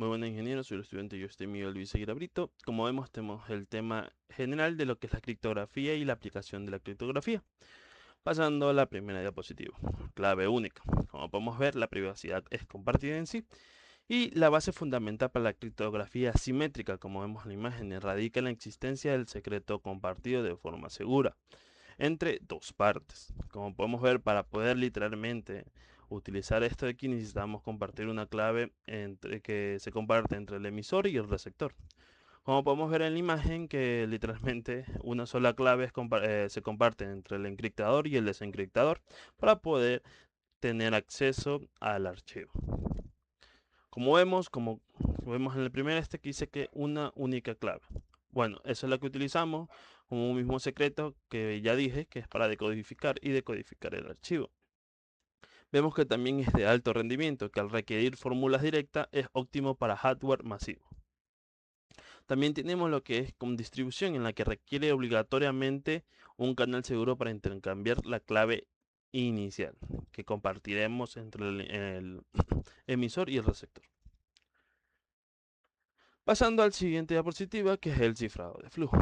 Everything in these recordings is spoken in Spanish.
Muy buenas, ingenieros, soy el estudiante Miguel Luis Seguira Brito. Como vemos, tenemos el tema general de lo que es la criptografía y la aplicación de la criptografía. Pasando a la primera diapositiva, clave única. Como podemos ver, la privacidad es compartida en sí y la base fundamental para la criptografía simétrica, como vemos en la imagen, radica en la existencia del secreto compartido de forma segura entre dos partes. Como podemos ver, para poder literalmente utilizar esto de aquí necesitamos compartir una clave que se comparte entre el emisor y el receptor. Como podemos ver en la imagen que literalmente una sola clave se comparte entre el encriptador y el desencriptador para poder tener acceso al archivo. Como vemos en el primer que dice que una única clave. Bueno, eso es lo que utilizamos como un mismo secreto que ya dije que es para decodificar y decodificar el archivo. Vemos que también es de alto rendimiento, que al requerir fórmulas directas es óptimo para hardware masivo. También tenemos lo que es con distribución, en la que requiere obligatoriamente un canal seguro para intercambiar la clave inicial, que compartiremos entre el emisor y el receptor. Pasando al siguiente diapositiva, que es el cifrado de flujo.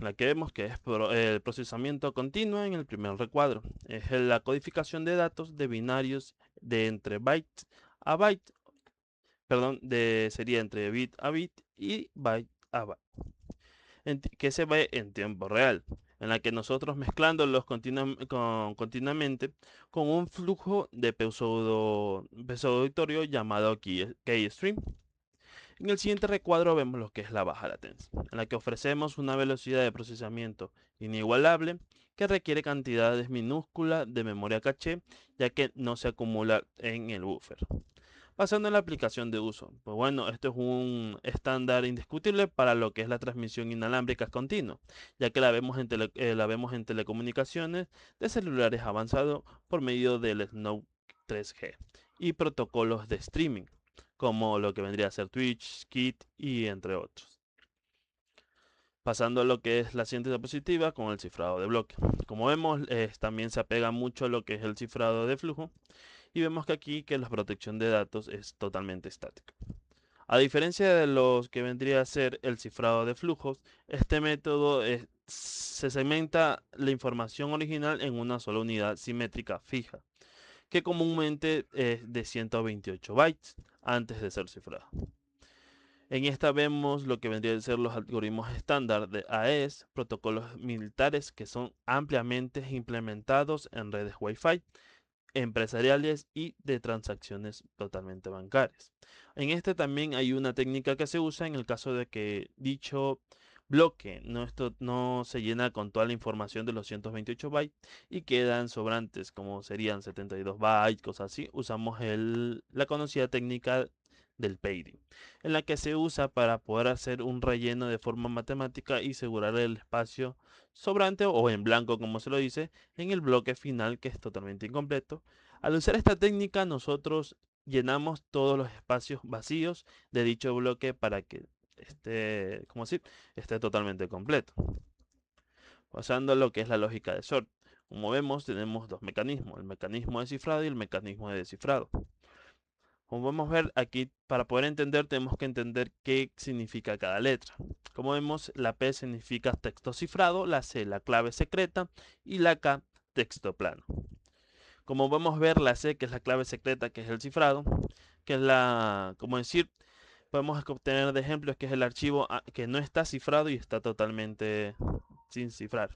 La que vemos que es el procesamiento continuo en el primer recuadro. Es la codificación de datos de binarios de entre byte a byte, sería entre bit a bit y byte a byte, que se ve en tiempo real, en la que nosotros mezclándolos continuamente con un flujo de pseudo llamado keystream. En el siguiente recuadro vemos lo que es la baja latencia, en la que ofrecemos una velocidad de procesamiento inigualable que requiere cantidades minúsculas de memoria caché, ya que no se acumula en el buffer. Pasando a la aplicación de uso, pues bueno, esto es un estándar indiscutible para lo que es la transmisión inalámbrica continua, ya que la vemos en telecomunicaciones de celulares avanzados por medio del Snow 3G y protocolos de streaming, como lo que vendría a ser Twitch, Kit y entre otros. Pasando a lo que es la siguiente diapositiva con el cifrado de bloque. Como vemos, también se apega mucho a lo que es el cifrado de flujo y vemos que aquí que la protección de datos es totalmente estática. A diferencia de los que vendría a ser el cifrado de flujos, este método se segmenta la información original en una sola unidad simétrica fija, que comúnmente es de 128 bytes antes de ser cifrada. En esta vemos lo que vendrían a ser los algoritmos estándar de AES, protocolos militares que son ampliamente implementados en redes Wi-Fi, empresariales y de transacciones totalmente bancarias. En este también hay una técnica que se usa en el caso de que dicho bloque no se llena con toda la información de los 128 bytes y quedan sobrantes como serían 72 bytes, cosas así. Usamos la conocida técnica del pairing, en la que se usa para poder hacer un relleno de forma matemática y asegurar el espacio sobrante o en blanco como se lo dice en el bloque final que es totalmente incompleto. Al usar esta técnica nosotros llenamos todos los espacios vacíos de dicho bloque para que esté totalmente completo. Pasando a lo que es la lógica de sort. Como vemos tenemos dos mecanismos, el mecanismo de cifrado y el mecanismo de descifrado. Como podemos ver aquí, para poder entender, tenemos que entender qué significa cada letra. Como vemos, la P significa texto cifrado, la C la clave secreta y la K texto plano. Como podemos ver, la C, que es la clave secreta, que es el cifrado, que es podemos obtener de ejemplos que es el archivo que no está cifrado y está totalmente sin cifrar.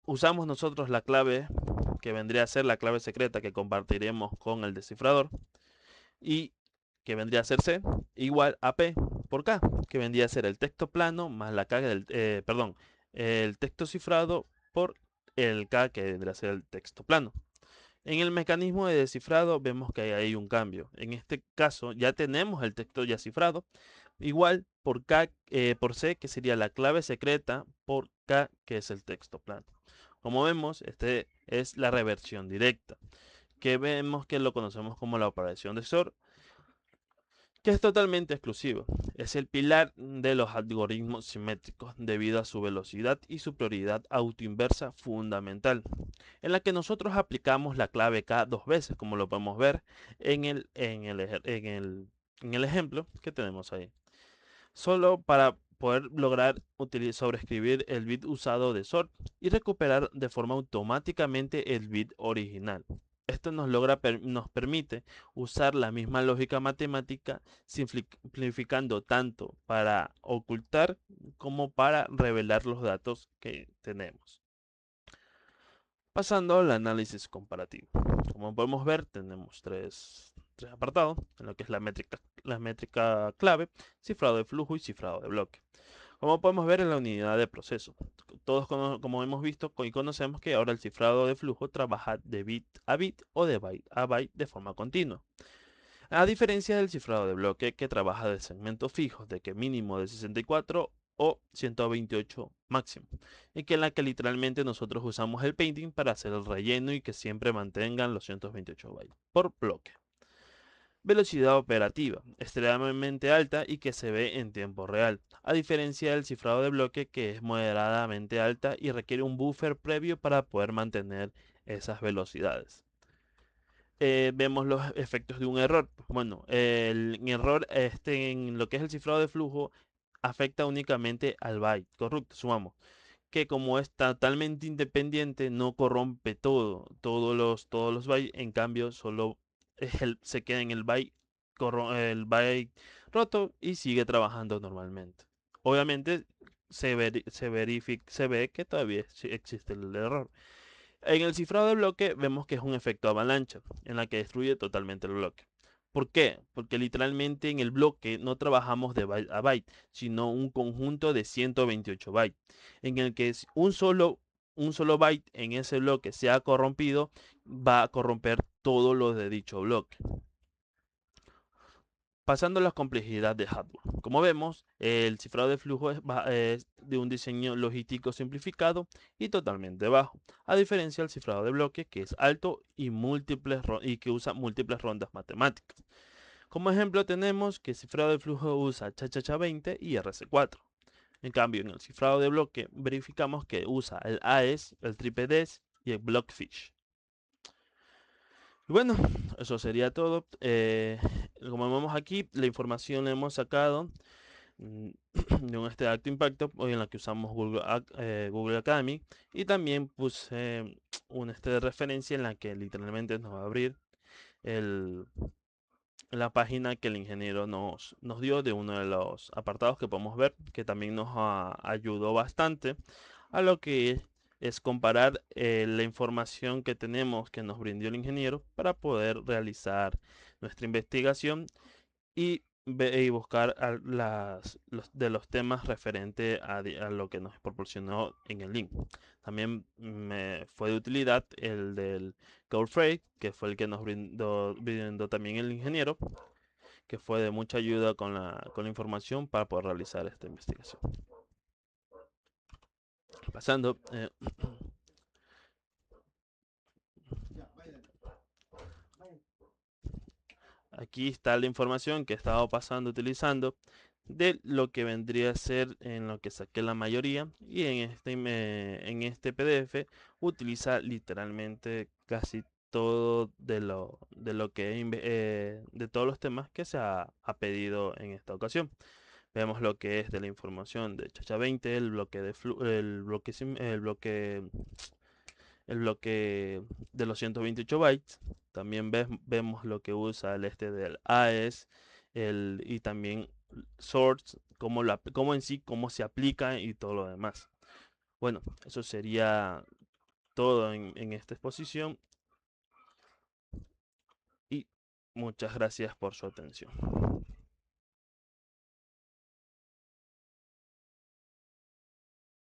Usamos nosotros la clave que vendría a ser la clave secreta que compartiremos con el descifrador y que vendría a ser C igual a P por K, que vendría a ser el texto plano más la K el texto cifrado por el K que vendría a ser el texto plano. En el mecanismo de descifrado vemos que hay un cambio. En este caso ya tenemos el texto ya cifrado, igual por por C, que sería la clave secreta, por K, que es el texto plano. Como vemos, este es la reversión directa, que vemos que lo conocemos como la operación de SOR, que es totalmente exclusivo. Es el pilar de los algoritmos simétricos debido a su velocidad y su prioridad autoinversa fundamental, en la que nosotros aplicamos la clave K dos veces, como lo podemos ver en el en el ejemplo que tenemos ahí. Solo para poder lograr sobreescribir el bit usado de sort y recuperar de forma automáticamente el bit original. Esto nos permite usar la misma lógica matemática simplificando tanto para ocultar como para revelar los datos que tenemos. Pasando al análisis comparativo. Como podemos ver, tenemos tres apartados, en lo que es la métrica clave, cifrado de flujo y cifrado de bloque. Como podemos ver en la unidad de proceso, todos como hemos visto y conocemos que ahora el cifrado de flujo trabaja de bit a bit o de byte a byte de forma continua. A diferencia del cifrado de bloque que trabaja de segmentos fijos de que mínimo de 64 o 128 máximo, y que en la que literalmente nosotros usamos el painting para hacer el relleno y que siempre mantengan los 128 bytes por bloque. Velocidad operativa, extremadamente alta y que se ve en tiempo real, a diferencia del cifrado de bloque que es moderadamente alta y requiere un buffer previo para poder mantener esas velocidades. Vemos los efectos de un error. Bueno, el error en lo que es el cifrado de flujo afecta únicamente al byte, correcto, sumamos, que como es totalmente independiente no corrompe todos los bytes, en cambio solo se queda en el byte roto y sigue trabajando normalmente. Obviamente se ve que todavía existe el error. En el cifrado de bloque vemos que es un efecto avalancha, en la que destruye totalmente el bloque. ¿Por qué? Porque literalmente en el bloque no trabajamos de byte a byte, sino un conjunto de 128 bytes, en el que un solo byte en ese bloque sea corrompido, va a corromper todo lo de dicho bloque. Pasando a la complejidad de hardware. Como vemos, el cifrado de flujo es de un diseño logístico simplificado y totalmente bajo, a diferencia del cifrado de bloque que es alto y que usa múltiples rondas matemáticas. Como ejemplo tenemos que el cifrado de flujo usa CHA-20 y RC4. En cambio, en el cifrado de bloque verificamos que usa el AES, el TripleDES y el Blockfish. Y bueno, eso sería todo. Como vemos aquí, la información la hemos sacado de un de alto impacto, hoy en la que usamos Google Academy, y también puse un de referencia en la que literalmente nos va a abrir el, la página que el ingeniero nos dio de uno de los apartados que podemos ver, que también nos ayudó bastante a lo que es comparar la información que tenemos que nos brindó el ingeniero para poder realizar nuestra investigación y buscar de los temas referentes a lo que nos proporcionó en el link. También me fue de utilidad el del Codeframe, que fue el que nos brindó también el ingeniero, que fue de mucha ayuda con la información para poder realizar esta investigación. Pasando, aquí está la información que he estado utilizando de lo que vendría a ser en lo que saqué la mayoría, y en este PDF utiliza literalmente casi todo de lo que de todos los temas que se ha pedido en esta ocasión. Vemos lo que es de la información de Chacha 20, el bloque de los 128 bytes. También vemos lo que usa el del AES y también sorts, cómo en sí, cómo se aplica y todo lo demás. Bueno, eso sería todo en esta exposición y muchas gracias por su atención.